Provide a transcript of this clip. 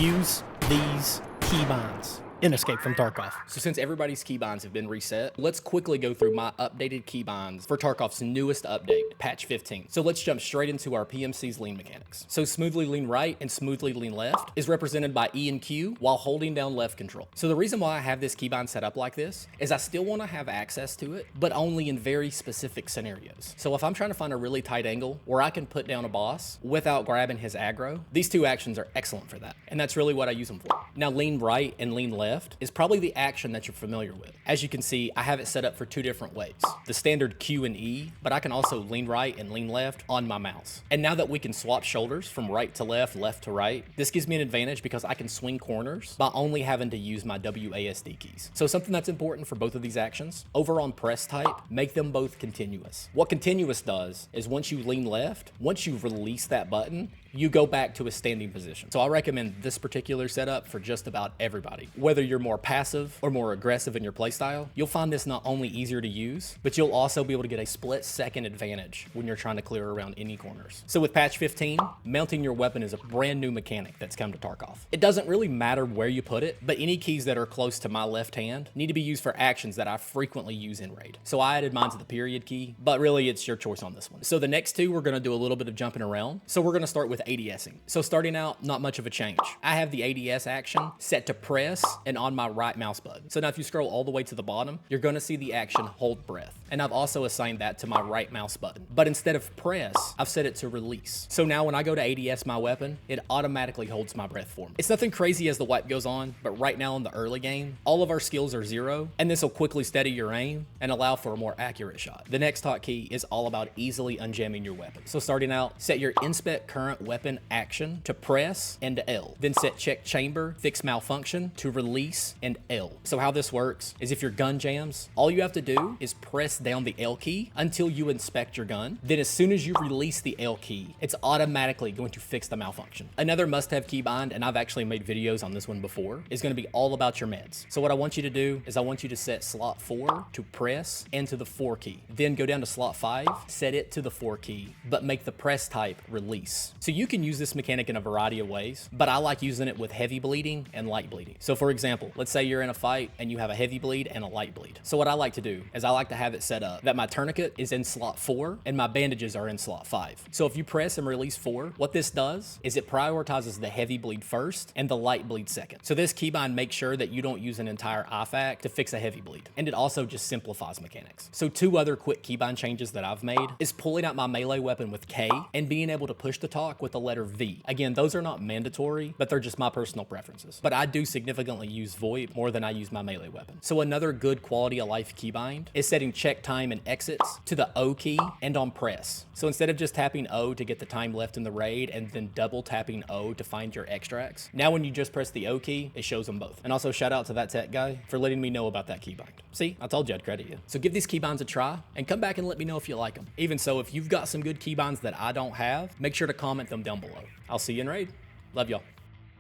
use these keybinds in Escape from Tarkov. So since everybody's keybinds have been reset, let's quickly go through my updated keybinds for Tarkov's newest update, patch 15. So let's jump straight into our PMC's lean mechanics. So smoothly lean right and smoothly lean left is represented by E and Q while holding down left control. So the reason why I have this keybind set up like this is I still want to have access to it, but only in very specific scenarios. So if I'm trying to find a really tight angle where I can put down a boss without grabbing his aggro, these two actions are excellent for that. And that's really what I use them for. Now lean right and lean left is probably the action that you're familiar with. As you can see, I have it set up for two different ways. The standard Q and E, but I can also lean right and lean left on my mouse. And now that we can swap shoulders from right to left to right, this gives me an advantage because I can swing corners by only having to use my WASD keys. So something that's important for both of these actions, over on press type, make them both continuous. What continuous does is once you lean left, once you release that button, you go back to a standing position. So I recommend this particular setup for just about everybody. Whether you're more passive or more aggressive in your playstyle, you'll find this not only easier to use, but you'll also be able to get a split-second advantage when you're trying to clear around any corners. So with patch 15, mounting your weapon is a brand new mechanic that's come to Tarkov. It doesn't really matter where you put it, but any keys that are close to my left hand need to be used for actions that I frequently use in raid. So I added mine to the period key, but really it's your choice on this one. So the next two, we're gonna do a little bit of jumping around. So we're gonna start with ADSing. So starting out, not much of a change. I have the ADS action set to press and on my right mouse button. So now if you scroll all the way to the bottom, you're gonna see the action hold breath. And I've also assigned that to my right mouse button. But instead of press, I've set it to release. So now when I go to ADS my weapon, it automatically holds my breath for me. It's nothing crazy as the wipe goes on, but right now in the early game, all of our skills are 0, and this will quickly steady your aim and allow for a more accurate shot. The next hotkey is all about easily unjamming your weapon. So starting out, set your inspect current weapon action to press and L. Then set check chamber, fix malfunction to release and L. So how this works is if your gun jams, all you have to do is press down the L key until you inspect your gun. Then as soon as you release the L key, it's automatically going to fix the malfunction. Another must-have keybind, and I've actually made videos on this one before, is going to be all about your meds. So what I want you to do is I want you to set slot 4 to press and to the 4 key. Then go down to slot 5, set it to the 4 key, but make the press type release. So you can use this mechanic in a variety of ways, but I like using it with heavy bleeding and light bleeding. So for example, let's say you're in a fight and you have a heavy bleed and a light bleed. So what I like to do is I like to have it set up that my tourniquet is in slot 4 and my bandages are in slot 5. So if you press and release 4, what this does is it prioritizes the heavy bleed first and the light bleed second. So this keybind makes sure that you don't use an entire IFAK to fix a heavy bleed. And it also just simplifies mechanics. So two other quick keybind changes that I've made is pulling out my melee weapon with K and being able to push the talk with the letter V. Again, those are not mandatory, but they're just my personal preferences. But I do significantly use VoIP more than I use my melee weapon. So another good quality of life keybind is setting check time and exits to the O key and on press. So instead of just tapping O to get the time left in the raid and then double tapping O to find your extracts, now when you just press the O key, it shows them both. And also shout out to that tech guy for letting me know about that keybind. See, I told you I'd credit you. So give these keybinds a try and come back and let me know if you like them. Even so, if you've got some good keybinds that I don't have, make sure to comment them down below. I'll see you in raid. Love y'all.